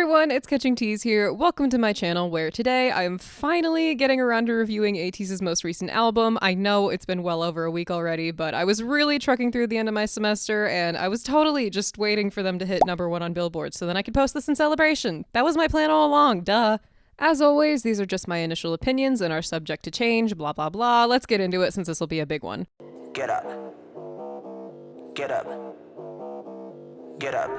everyone, it's Catching Tease here. Welcome to my channel where today I am finally getting around to reviewing Ateez's most recent album. I know it's been well over a week already, but I was really trucking through the end of my semester and I was totally just waiting for them to hit #1 on Billboard so then I could post this in celebration. That was my plan all along, duh. As always, these are just my initial opinions and are subject to change, blah blah blah. Let's get into it since this will be a big one. Get up. Get up. Get up.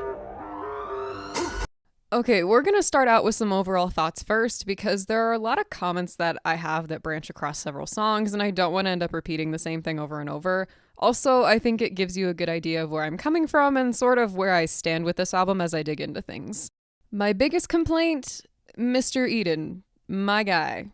Okay, we're gonna start out with some overall thoughts first because there are a lot of comments that I have that branch across several songs and I don't want to end up repeating the same thing over and over. Also, I think it gives you a good idea of where I'm coming from and sort of where I stand with this album as I dig into things. My biggest complaint, Mr. Eden, my guy,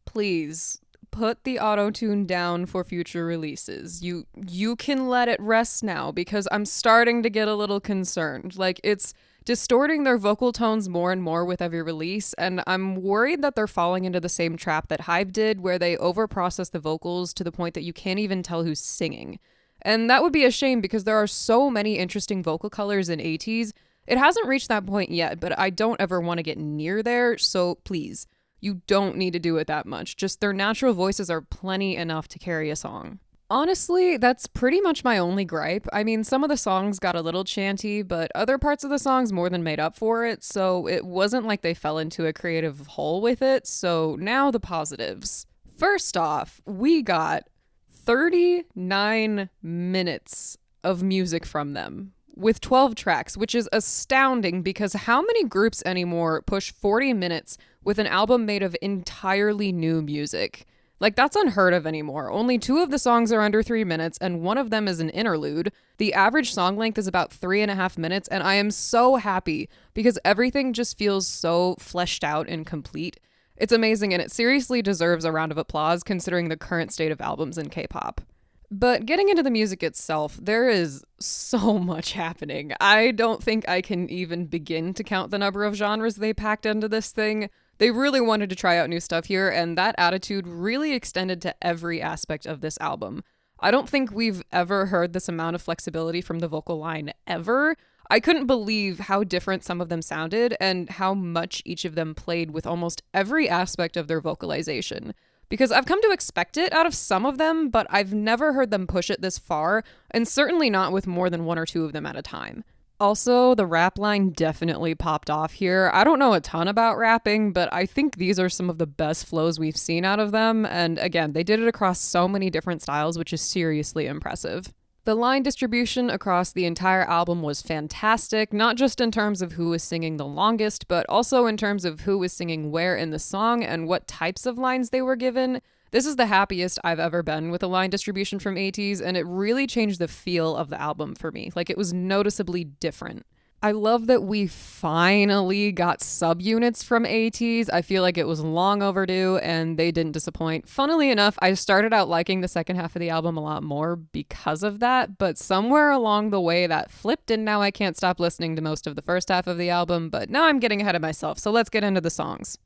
please put the auto-tune down for future releases. You can let it rest now because I'm starting to get a little concerned. Like, it's distorting their vocal tones more and more with every release, and I'm worried that they're falling into the same trap that Hype did, where they overprocess the vocals to the point that you can't even tell who's singing. And that would be a shame because there are so many interesting vocal colors in Ateez. It hasn't reached that point yet, but I don't ever want to get near there, so please, you don't need to do it that much. Just their natural voices are plenty enough to carry a song. Honestly, that's pretty much my only gripe. I mean, some of the songs got a little chanty, but other parts of the songs more than made up for it, so it wasn't like they fell into a creative hole with it. So now the positives. First off, we got 39 minutes of music from them, with 12 tracks, which is astounding because how many groups anymore push 40 minutes with an album made of entirely new music? Like, that's unheard of anymore. Only 2 of the songs are under 3 minutes, and one of them is an interlude. The average song length is about 3.5 minutes, and I am so happy because everything just feels so fleshed out and complete. It's amazing, and it seriously deserves a round of applause considering the current state of albums in K-pop. But getting into the music itself, there is so much happening. I don't think I can even begin to count the number of genres they packed into this thing. They really wanted to try out new stuff here, and that attitude really extended to every aspect of this album. I don't think we've ever heard this amount of flexibility from the vocal line ever. I couldn't believe how different some of them sounded and how much each of them played with almost every aspect of their vocalization. Because I've come to expect it out of some of them, but I've never heard them push it this far, and certainly not with more than 1 or 2 of them at a time. Also, the rap line definitely popped off here. I don't know a ton about rapping, but I think these are some of the best flows we've seen out of them, and again, they did it across so many different styles, which is seriously impressive. The line distribution across the entire album was fantastic, not just in terms of who was singing the longest, but also in terms of who was singing where in the song and what types of lines they were given. This is the happiest I've ever been with a line distribution from Ateez, and it really changed the feel of the album for me. Like, it was noticeably different. I love that we finally got subunits from Ateez. I feel like it was long overdue, and they didn't disappoint. Funnily enough, I started out liking the second half of the album a lot more because of that, but somewhere along the way that flipped, and now I can't stop listening to most of the first half of the album, but now I'm getting ahead of myself, so let's get into the songs.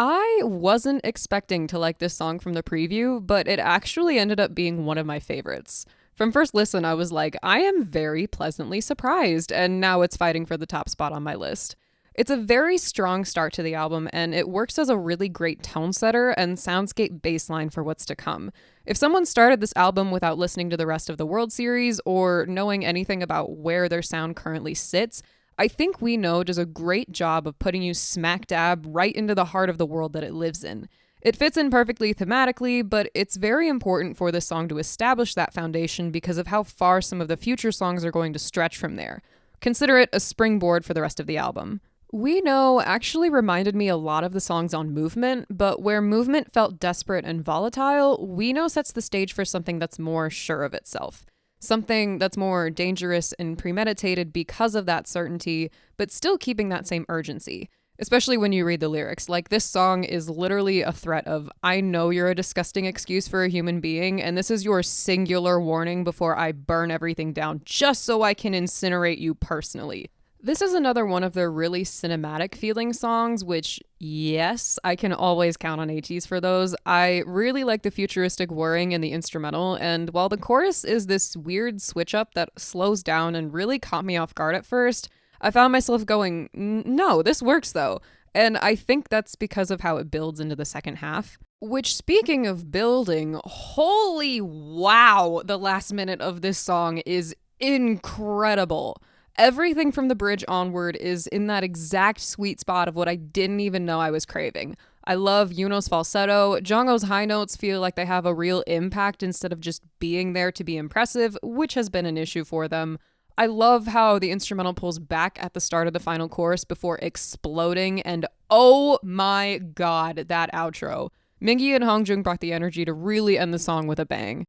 I wasn't expecting to like this song from the preview, but it actually ended up being one of my favorites. From first listen, I was like, I am very pleasantly surprised, and now it's fighting for the top spot on my list. It's a very strong start to the album, and it works as a really great tone setter and soundscape baseline for what's to come. If someone started this album without listening to the rest of the World Series or knowing anything about where their sound currently sits, I think We Know does a great job of putting you smack dab right into the heart of the world that it lives in. It fits in perfectly thematically, but it's very important for this song to establish that foundation because of how far some of the future songs are going to stretch from there. Consider it a springboard for the rest of the album. We Know actually reminded me a lot of the songs on Movement, but where Movement felt desperate and volatile, We Know sets the stage for something that's more sure of itself. Something that's more dangerous and premeditated because of that certainty, but still keeping that same urgency. Especially when you read the lyrics. Like, this song is literally a threat of, I know you're a disgusting excuse for a human being, and this is your singular warning before I burn everything down just so I can incinerate you personally. This is another one of their really cinematic feeling songs, which, yes, I can always count on Ateez for those. I really like the futuristic whirring in the instrumental, and while the chorus is this weird switch up that slows down and really caught me off guard at first, I found myself going, no, this works though. And I think that's because of how it builds into the second half. Which, speaking of building, holy wow, the last minute of this song is incredible. Everything from the bridge onward is in that exact sweet spot of what I didn't even know I was craving. I love Yunho's falsetto. Jongho's high notes feel like they have a real impact instead of just being there to be impressive, which has been an issue for them. I love how the instrumental pulls back at the start of the final chorus before exploding, and oh my god, that outro. Mingi and hongjoong brought the energy to really end the song with a bang.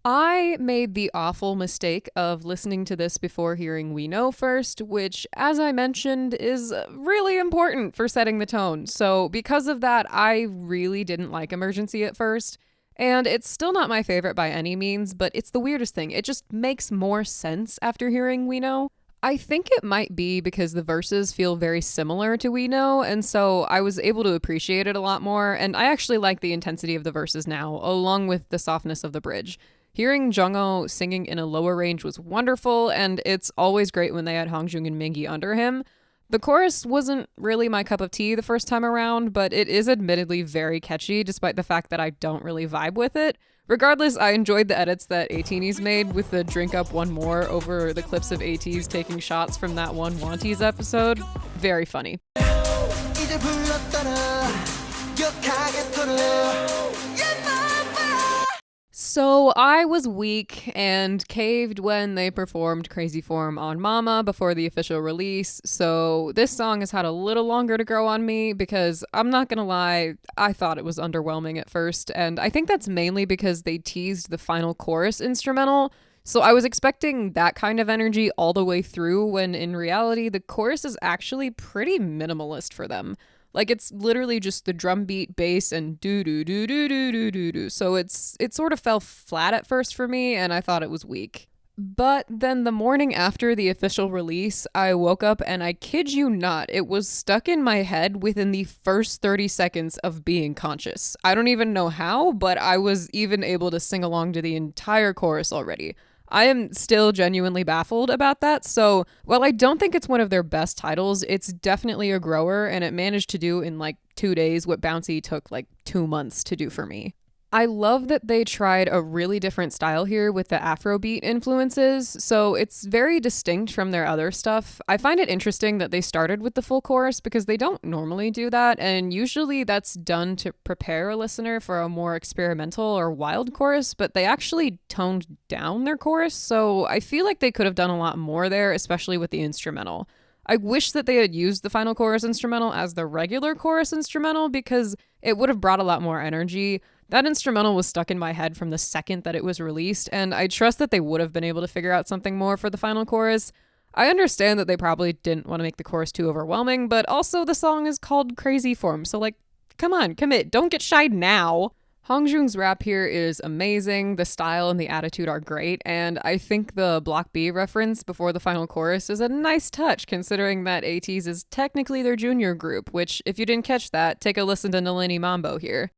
I made the awful mistake of listening to this before hearing We Know first, which, as I mentioned, is really important for setting the tone. So because of that, I really didn't like Emergency at first. And it's still not my favorite by any means, but it's the weirdest thing. It just makes more sense after hearing We Know. I think it might be because the verses feel very similar to We Know, and so I was able to appreciate it a lot more, and I actually like the intensity of the verses now, along with the softness of the bridge. Hearing Jongho singing in a lower range was wonderful, and it's always great when they had hongjoong and mingi under him. The chorus wasn't really my cup of tea the first time around, but it is admittedly very catchy, despite the fact that I don't really vibe with it. Regardless, I enjoyed the edits that Ateez made with the drink up one more over the clips of Ateez taking shots from that one Wanties episode. Very funny. So I was weak and caved when they performed Crazy Form on Mama before the official release, so this song has had a little longer to grow on me because, I'm not gonna lie, I thought it was underwhelming at first, and I think that's mainly because they teased the final chorus instrumental, so I was expecting that kind of energy all the way through when in reality the chorus is actually pretty minimalist for them. Like, it's literally just the drum beat, bass, and do-do-do-do-do-do-do-do. So it sort of fell flat at first for me, and I thought it was weak. But then the morning after the official release, I woke up and I kid you not, it was stuck in my head within the first 30 seconds of being conscious. I don't even know how, but I was even able to sing along to the entire chorus already. I am still genuinely baffled about that, so while I don't think it's one of their best titles, it's definitely a grower, and it managed to do in like 2 days what Bouncy took like 2 months to do for me. I love that they tried a really different style here with the Afrobeat influences, so it's very distinct from their other stuff. I find it interesting that they started with the full chorus because they don't normally do that, and usually that's done to prepare a listener for a more experimental or wild chorus, but they actually toned down their chorus, so I feel like they could have done a lot more there, especially with the instrumental. I wish that they had used the final chorus instrumental as the regular chorus instrumental because it would have brought a lot more energy. That instrumental was stuck in my head from the second that it was released, and I trust that they would have been able to figure out something more for the final chorus. I understand that they probably didn't want to make the chorus too overwhelming, but also the song is called Crazy Form, so like, come on, commit, don't get shy now. Hongjoong's rap here is amazing, the style and the attitude are great, and I think the Block B reference before the final chorus is a nice touch considering that Ateez is technically their junior group, which, if you didn't catch that, take a listen to Nalini Mambo here.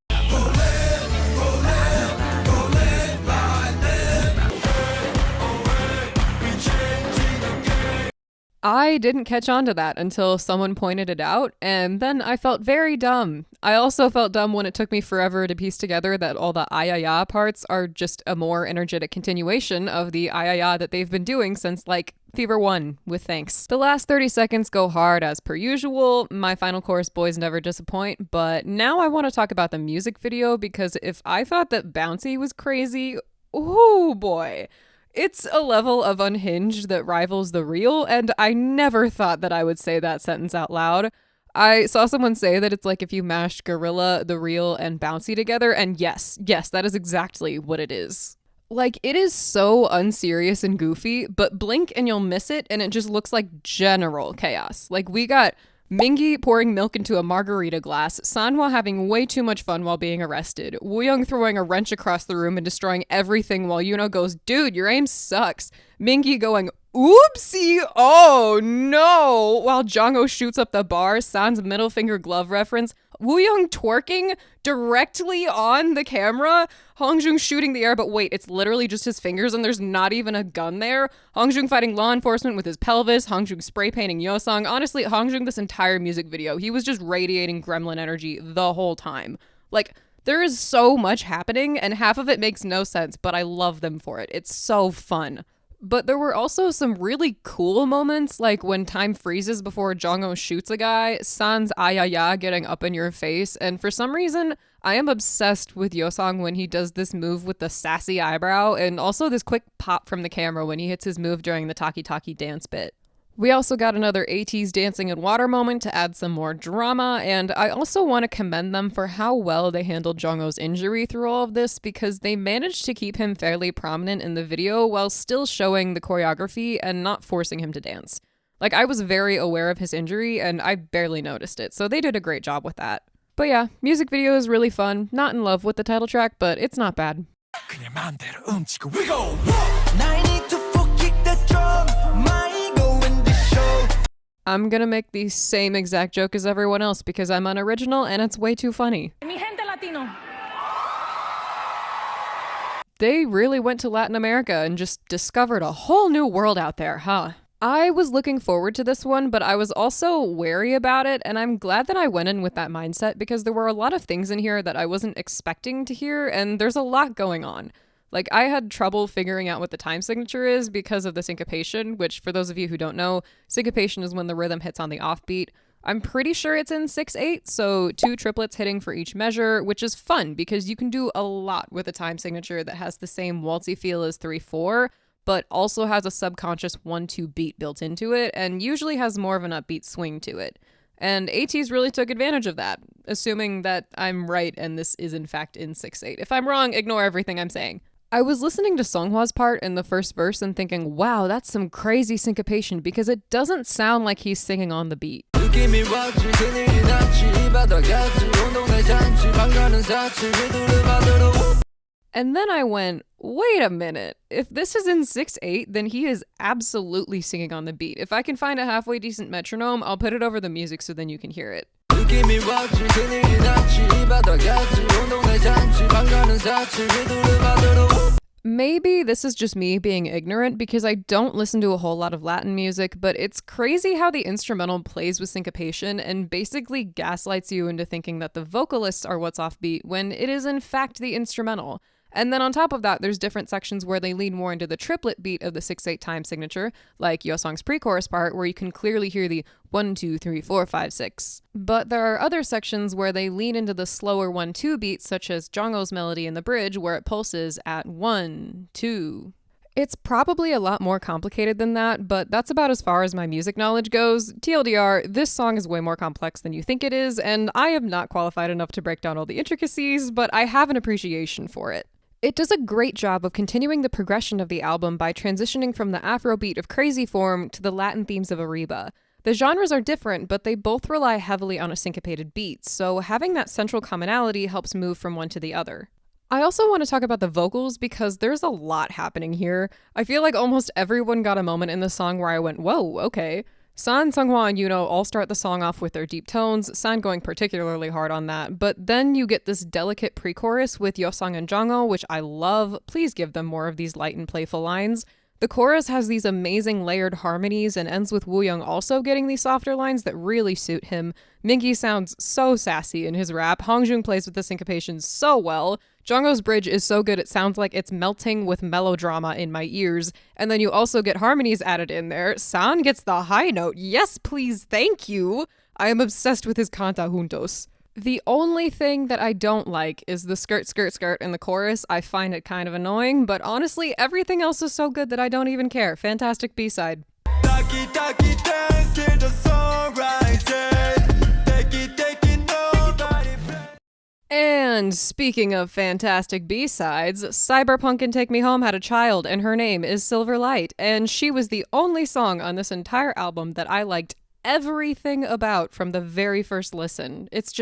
I didn't catch on to that until someone pointed it out, and then I felt very dumb. I also felt dumb when it took me forever to piece together that all the ayaya parts are just a more energetic continuation of the ayaya that they've been doing since, like, Fever 1 with Thanks. The last 30 seconds go hard as per usual. My final chorus boys never disappoint, but now I want to talk about the music video because if I thought that Bouncy was crazy, oh boy. It's a level of unhinged that rivals the real, and I never thought that I would say that sentence out loud. I saw someone say that it's like if you mashed Gorilla, the real, and Bouncy together, and yes, that is exactly what it is. Like, it is so unserious and goofy, but blink and you'll miss it, and it just looks like general chaos. Like, we got Mingi pouring milk into a margarita glass, Seonghwa having way too much fun while being arrested, Wooyoung throwing a wrench across the room and destroying everything while Yunho goes, dude, your aim sucks. Mingi going, oopsie, oh no, while Jongho shoots up the bar, San's middle finger glove reference, Wooyoung twerking directly on the camera, Hongjoong shooting the air, but wait, it's literally just his fingers and there's not even a gun there. Hongjoong fighting law enforcement with his pelvis, Hongjoong spray painting yeosang. Honestly, Hongjoong, this entire music video, he was just radiating gremlin energy the whole time. Like, there is so much happening and half of it makes no sense, but I love them for it. It's so fun. But there were also some really cool moments, like when time freezes before Jongho shoots a guy, San's ayaya getting up in your face, and for some reason, I am obsessed with yeosang when he does this move with the sassy eyebrow, and also this quick pop from the camera when he hits his move during the taki-taki dance bit. We also got another Ateez dancing in water moment to add some more drama, and I also want to commend them for how well they handled Jongho's injury through all of this because they managed to keep him fairly prominent in the video while still showing the choreography and not forcing him to dance. Like, I was very aware of his injury and I barely noticed it, so they did a great job with that. But yeah, music video is really fun, not in love with the title track, but it's not bad. I'm gonna make the same exact joke as everyone else because I'm unoriginal and it's way too funny. Mi gente latino. They really went to Latin America and just discovered a whole new world out there, huh? I was looking forward to this one, but I was also wary about it, and I'm glad that I went in with that mindset because there were a lot of things in here that I wasn't expecting to hear, and there's a lot going on. Like, I had trouble figuring out what the time signature is because of the syncopation, which, for those of you who don't know, syncopation is when the rhythm hits on the offbeat. I'm pretty sure it's in 6/8, so 2 triplets hitting for each measure, which is fun because you can do a lot with a time signature that has the same waltzy feel as 3/4, but also has a subconscious 1/2 beat built into it, and usually has more of an upbeat swing to it. And Ateez really took advantage of that, assuming that I'm right and this is in fact in 6/8. If I'm wrong, ignore everything I'm saying. I was listening to Seonghwa's part in the first verse and thinking, wow, that's some crazy syncopation because it doesn't sound like he's singing on the beat. And then I went, wait a minute, if this is in 6/8, then he is absolutely singing on the beat. If I can find a halfway decent metronome, I'll put it over the music so then you can hear it. Maybe this is just me being ignorant because I don't listen to a whole lot of Latin music, but it's crazy how the instrumental plays with syncopation and basically gaslights you into thinking that the vocalists are what's offbeat when it is in fact the instrumental. And then on top of that, there's different sections where they lean more into the triplet beat of the 6/8 time signature, like yeosang's pre-chorus part, where you can clearly hear the 1, 2, 3, 4, 5, 6. But there are other sections where they lean into the slower 1/2 beats, such as Jongho's melody in the bridge, where it pulses at 1, 2. It's probably a lot more complicated than that, but that's about as far as my music knowledge goes. TLDR, this song is way more complex than you think it is, and I am not qualified enough to break down all the intricacies, but I have an appreciation for it. It does a great job of continuing the progression of the album by transitioning from the Afrobeat of Crazy Form to the Latin themes of ARRIBA. The genres are different, but they both rely heavily on a syncopated beat, so having that central commonality helps move from one to the other. I also want to talk about the vocals because there's a lot happening here. I feel like almost everyone got a moment in the song where I went, whoa, okay. San, Seonghwa, and Yunho all start the song off with their deep tones, San going particularly hard on that, but then you get this delicate pre-chorus with yeosang and jongho, which I love. Please give them more of these light and playful lines. The chorus has these amazing layered harmonies and ends with Wooyoung also getting these softer lines that really suit him. Mingi sounds so sassy in his rap, Hongjoong plays with the syncopation so well, Jongho's bridge is so good it sounds like it's melting with melodrama in my ears, and then you also get harmonies added in there. San gets the high note, yes please, thank you! I am obsessed with his canta juntos. The only thing that I don't like is the skirt skirt skirt in the chorus. I find it kind of annoying, but honestly, everything else is so good that I don't even care. Fantastic B-side. And speaking of fantastic B-sides, Cyberpunk and Take Me Home had a child, and her name is Silver Light, and she was the only song on this entire album that I liked everything about from the very first listen. It's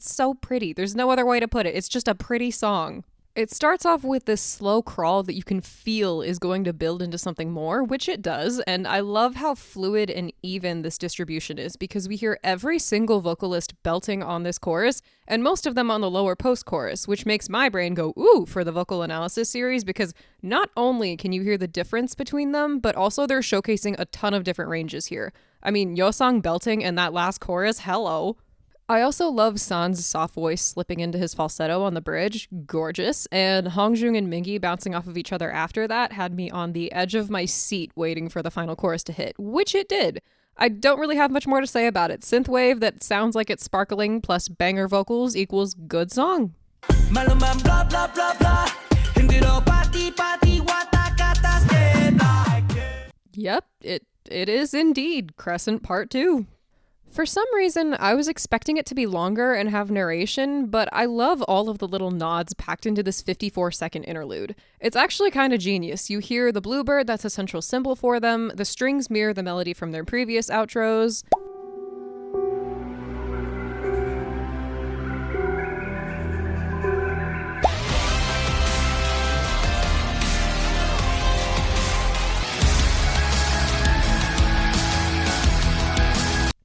so pretty. There's no other way to put it. It's just a pretty song. It starts off with this slow crawl that you can feel is going to build into something more, which it does, and I love how fluid and even this distribution is because we hear every single vocalist belting on this chorus, and most of them on the lower post-chorus, which makes my brain go, ooh, for the vocal analysis series, because not only can you hear the difference between them, but also they're showcasing a ton of different ranges here. I mean, yeosang belting and that last chorus, hello. I also love San's soft voice slipping into his falsetto on the bridge, gorgeous, and hongjoong and mingi bouncing off of each other after that had me on the edge of my seat waiting for the final chorus to hit, which it did. I don't really have much more to say about it. Synthwave that sounds like it's sparkling plus banger vocals equals good song. Yep, it is indeed Crescent Part 2. For some reason, I was expecting it to be longer and have narration, but I love all of the little nods packed into this 54-second interlude. It's actually kind of genius. You hear the bluebird, that's a central symbol for them, the strings mirror the melody from their previous outros.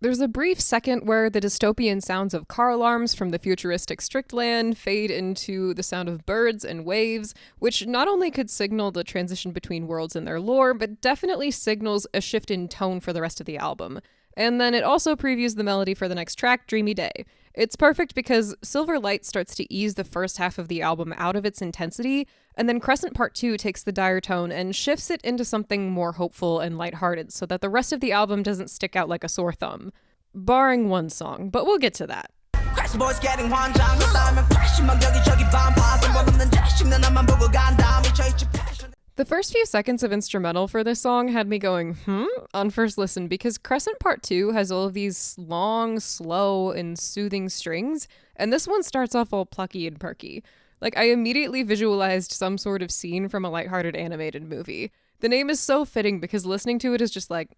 There's a brief second where the dystopian sounds of car alarms from the futuristic Strickland fade into the sound of birds and waves, which not only could signal the transition between worlds and their lore, but definitely signals a shift in tone for the rest of the album. And then it also previews the melody for the next track, Dreamy Day. It's perfect because Silver Light starts to ease the first half of the album out of its intensity, and then Crescent Part 2 takes the dire tone and shifts it into something more hopeful and lighthearted so that the rest of the album doesn't stick out like a sore thumb. Barring one song, but we'll get to that. The first few seconds of instrumental for this song had me going, on first listen, because Crescent Part 2 has all of these long, slow, and soothing strings, and this one starts off all plucky and perky. Like, I immediately visualized some sort of scene from a lighthearted animated movie. The name is so fitting because listening to it is just like,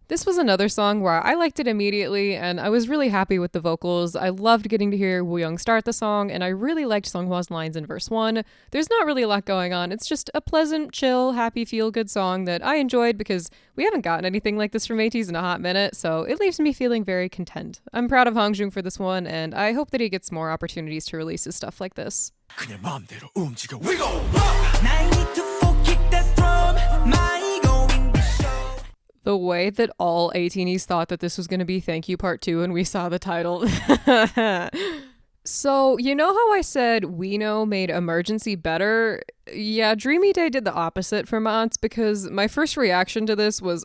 This was another song where I liked it immediately, and I was really happy with the vocals. I loved getting to hear Wooyoung start the song, and I really liked Seonghwa's lines in verse 1. There's not really a lot going on. It's just a pleasant, chill, happy, feel-good song that I enjoyed because we haven't gotten anything like this from Ateez in a hot minute, so it leaves me feeling very content. I'm proud of hongjoong for this one, and I hope that he gets more opportunities to release his stuff like this. The way that all Ateenies thought that this was going to be Thank You Part 2 and we saw the title. So, you know how I said We Know made Emergency better? Yeah, Dreamy Day did the opposite for MATZ because my first reaction to this was,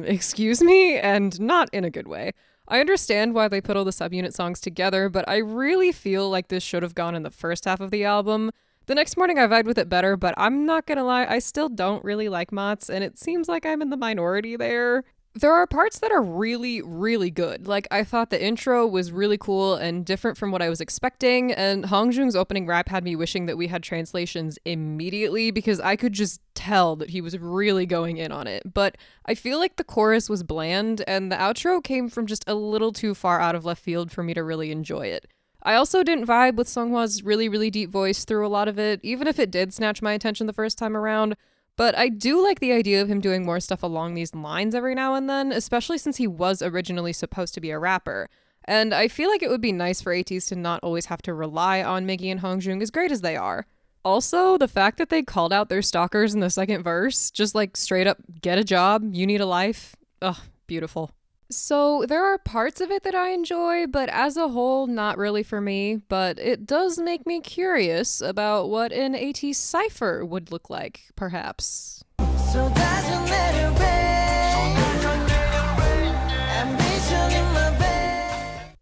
excuse me? And not in a good way. I understand why they put all the subunit songs together, but I really feel like this should have gone in the first half of the album. The next morning I vibed with it better, but I'm not gonna lie, I still don't really like MATZ, and it seems like I'm in the minority there. There are parts that are really, really good. Like, I thought the intro was really cool and different from what I was expecting, and hongjoong's opening rap had me wishing that we had translations immediately because I could just tell that he was really going in on it. But I feel like the chorus was bland, and the outro came from just a little too far out of left field for me to really enjoy it. I also didn't vibe with Seonghwa's really, really deep voice through a lot of it, even if it did snatch my attention the first time around. But I do like the idea of him doing more stuff along these lines every now and then, especially since he was originally supposed to be a rapper. And I feel like it would be nice for Ateez to not always have to rely on Mingi and hongjoong, as great as they are. Also, the fact that they called out their stalkers in the second verse, just like straight up, get a job, you need a life. Ugh, beautiful. So there are parts of it that I enjoy, but as a whole, not really for me. But it does make me curious about what an Ateez cipher would look like, perhaps. So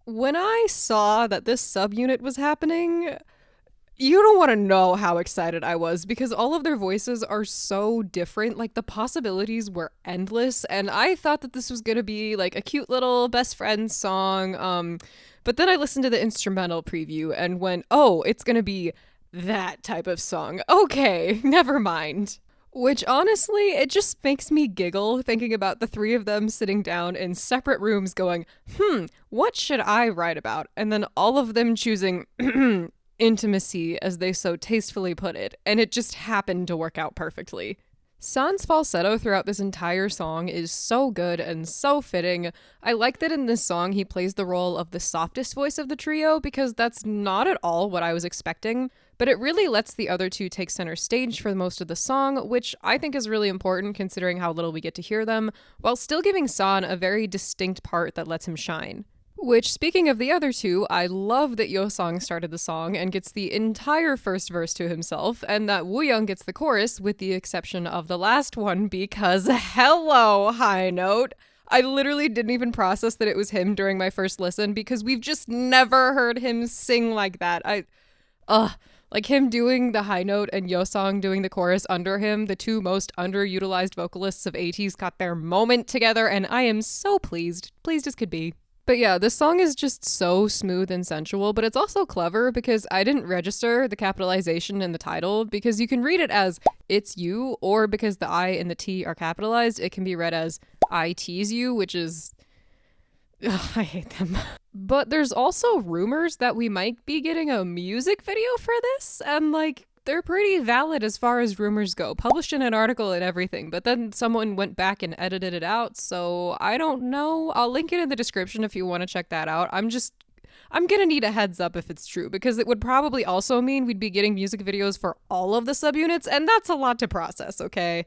when I saw that this subunit was happening, you don't want to know how excited I was because all of their voices are so different. Like, the possibilities were endless, and I thought that this was going to be like a cute little best friend song. But then I listened to the instrumental preview and went, oh, it's going to be that type of song. Okay, never mind. Which honestly, it just makes me giggle thinking about the three of them sitting down in separate rooms going, what should I write about? And then all of them choosing intimacy, as they so tastefully put it, and it just happened to work out perfectly. San's falsetto throughout this entire song is so good and so fitting. I like that in this song he plays the role of the softest voice of the trio because that's not at all what I was expecting, but it really lets the other two take center stage for most of the song, which I think is really important considering how little we get to hear them, while still giving San a very distinct part that lets him shine. Which, speaking of the other two, I love that yeosang started the song and gets the entire first verse to himself, and that wooyoung gets the chorus, with the exception of the last one, because hello, high note. I literally didn't even process that it was him during my first listen, because we've just never heard him sing like that. Like him doing the high note and yeosang doing the chorus under him, the two most underutilized vocalists of Ateez got their moment together, and I am so pleased as could be. But yeah, this song is just so smooth and sensual, but it's also clever because I didn't register the capitalization in the title because you can read it as "it's you," or because the I and the T are capitalized, it can be read as "I tease you," which is... Ugh, I hate them. But there's also rumors that we might be getting a music video for this, and like, they're pretty valid as far as rumors go, published in an article and everything, but then someone went back and edited it out, so I don't know. I'll link it in the description if you want to check that out. I'm gonna need a heads up if it's true, because it would probably also mean we'd be getting music videos for all of the subunits, and that's a lot to process, okay?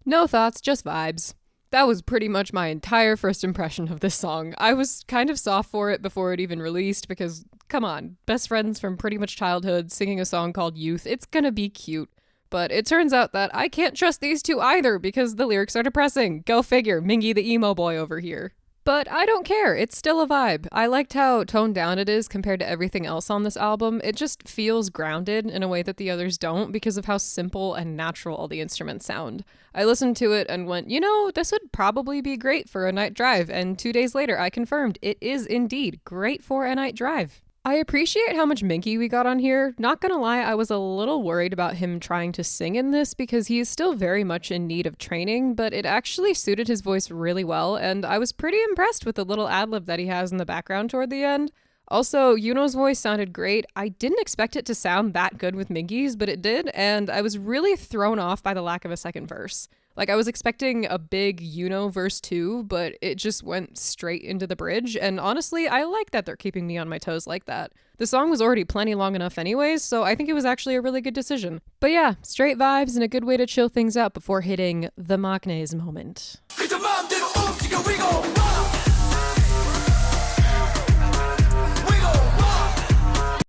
No thoughts, just vibes. That was pretty much my entire first impression of this song. I was kind of soft for it before it even released because, come on, best friends from pretty much childhood singing a song called Youth, it's gonna be cute. But it turns out that I can't trust these two either because the lyrics are depressing. Go figure, Mingi the emo boy over here. But I don't care, it's still a vibe. I liked how toned down it is compared to everything else on this album. It just feels grounded in a way that the others don't because of how simple and natural all the instruments sound. I listened to it and went, this would probably be great for a night drive, and 2 days later I confirmed it is indeed great for a night drive. I appreciate how much Mingi we got on here. Not gonna lie, I was a little worried about him trying to sing in this because he is still very much in need of training, but it actually suited his voice really well, and I was pretty impressed with the little ad-lib that he has in the background toward the end. Also, Yunho's voice sounded great. I didn't expect it to sound that good with Mingi's, but it did, and I was really thrown off by the lack of a second verse. Like, I was expecting a big Yunho verse too, but it just went straight into the bridge, and honestly, I like that they're keeping me on my toes like that. The song was already plenty long enough anyways, so I think it was actually a really good decision. But yeah, straight vibes and a good way to chill things out before hitting the maknae's moment.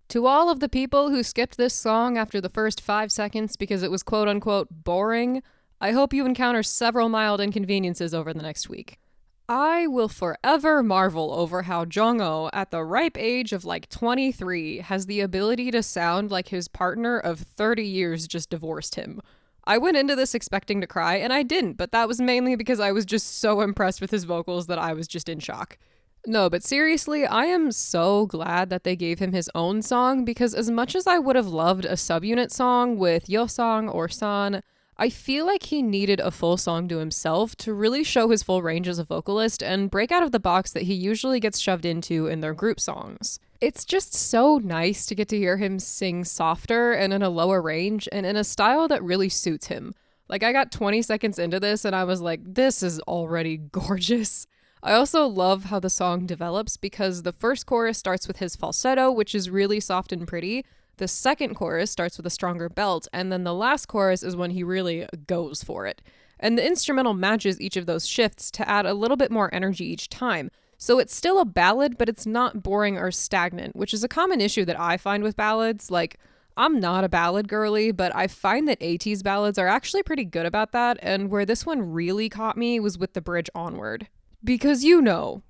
To all of the people who skipped this song after the first 5 seconds because it was quote-unquote boring, I hope you encounter several mild inconveniences over the next week. I will forever marvel over how Jongho, at the ripe age of like 23, has the ability to sound like his partner of 30 years just divorced him. I went into this expecting to cry, and I didn't, but that was mainly because I was just so impressed with his vocals that I was just in shock. No, but seriously, I am so glad that they gave him his own song, because as much as I would have loved a subunit song with yeosang or San, I feel like he needed a full song to himself to really show his full range as a vocalist and break out of the box that he usually gets shoved into in their group songs. It's just so nice to get to hear him sing softer and in a lower range and in a style that really suits him. Like, I got 20 seconds into this and I was like, this is already gorgeous. I also love how the song develops because the first chorus starts with his falsetto, which is really soft and pretty. The second chorus starts with a stronger belt, and then the last chorus is when he really goes for it. And the instrumental matches each of those shifts to add a little bit more energy each time. So it's still a ballad, but it's not boring or stagnant, which is a common issue that I find with ballads. Like, I'm not a ballad girly, but I find that Ateez ballads are actually pretty good about that, and where this one really caught me was with the bridge onward. Because you know,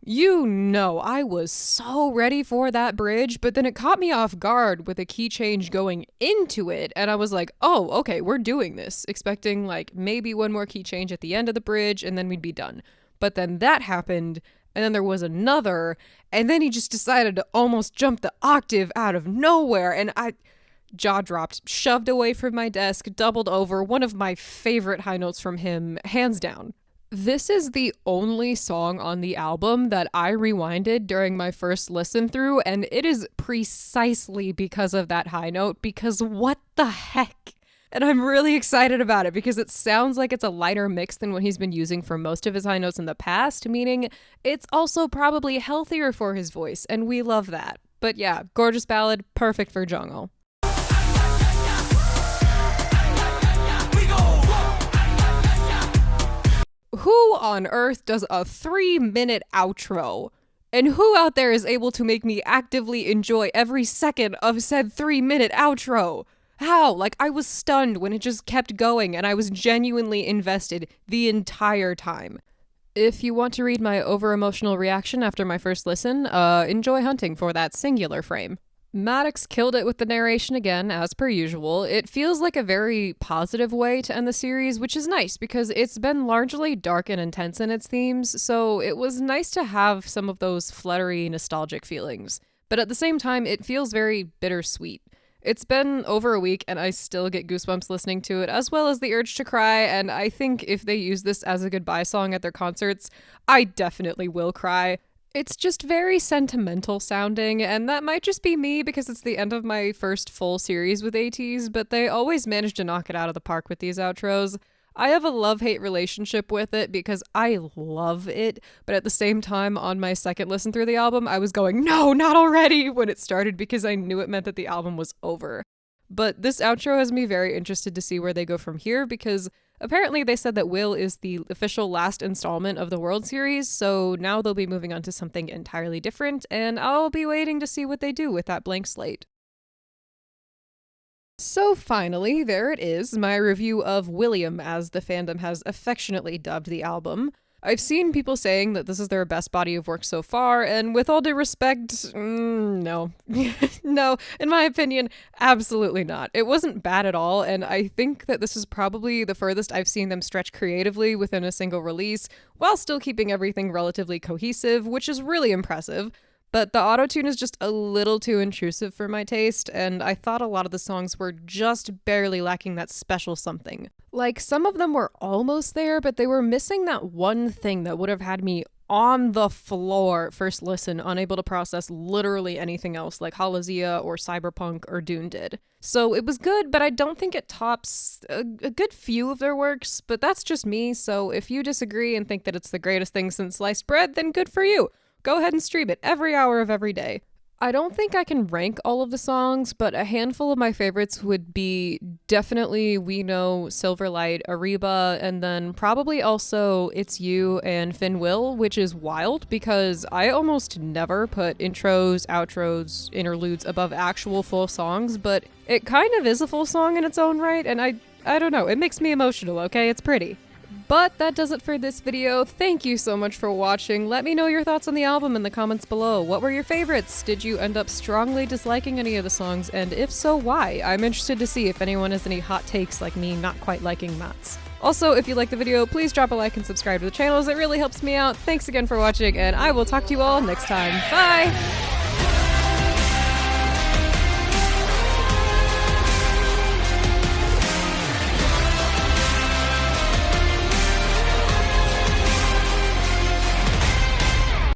I was so ready for that bridge, but then it caught me off guard with a key change going into it, and I was like, oh, okay, we're doing this, expecting like maybe one more key change at the end of the bridge, and then we'd be done. But then that happened, And then there was another, and then he just decided to almost jump the octave out of nowhere, and I jaw dropped, shoved away from my desk, doubled over. One of my favorite high notes from him, hands down. This is the only song on the album that I rewinded during my first listen through, and it is precisely because of that high note, because what the heck? And I'm really excited about it because it sounds like it's a lighter mix than what he's been using for most of his high notes in the past, meaning it's also probably healthier for his voice, and we love that. But yeah, gorgeous ballad, perfect for Jongho. Who on earth does a 3-minute outro? And who out there is able to make me actively enjoy every second of said 3-minute outro? How? Like, I was stunned when it just kept going and I was genuinely invested the entire time. If you want to read my over-emotional reaction after my first listen, enjoy hunting for that singular frame. MATZ killed it with the narration again, as per usual. It feels like a very positive way to end the series, which is nice because it's been largely dark and intense in its themes, so it was nice to have some of those fluttery, nostalgic feelings. But at the same time, it feels very bittersweet. It's been over a week and I still get goosebumps listening to it, as well as the urge to cry, and I think if they use this as a goodbye song at their concerts, I definitely will cry. It's just very sentimental sounding, and that might just be me because it's the end of my first full series with Ateez, but they always manage to knock it out of the park with these outros. I have a love-hate relationship with it because I love it, but at the same time, on my second listen through the album, I was going, no, not already, when it started because I knew it meant that the album was over. But this outro has me very interested to see where they go from here because apparently they said that Will is the official last installment of the World Series, so now they'll be moving on to something entirely different, and I'll be waiting to see what they do with that blank slate. So finally, there it is, my review of William, as the fandom has affectionately dubbed the album. I've seen people saying that this is their best body of work so far, and with all due respect, no. No, in my opinion, absolutely not. It wasn't bad at all, and I think that this is probably the furthest I've seen them stretch creatively within a single release, while still keeping everything relatively cohesive, which is really impressive. But the auto-tune is just a little too intrusive for my taste, and I thought a lot of the songs were just barely lacking that special something. Like, some of them were almost there, but they were missing that one thing that would have had me on the floor first listen, unable to process literally anything else, like Halazia or Cyberpunk or Dune did. So it was good, but I don't think it tops a good few of their works, but that's just me, so if you disagree and think that it's the greatest thing since sliced bread, then good for you. Go ahead and stream it every hour of every day. I don't think I can rank all of the songs, but a handful of my favorites would be definitely We Know, Silverlight, ARRIBA, and then probably also It's You and Finn Will, which is wild because I almost never put intros, outros, interludes above actual full songs, but it kind of is a full song in its own right, and I don't know, it makes me emotional, okay? It's pretty. But that does it for this video. Thank you so much for watching. Let me know your thoughts on the album in the comments below. What were your favorites? Did you end up strongly disliking any of the songs? And if so, why? I'm interested to see if anyone has any hot takes like me not quite liking MATZ. Also, if you liked the video, please drop a like and subscribe to the channel as it really helps me out. Thanks again for watching, and I will talk to you all next time. Bye!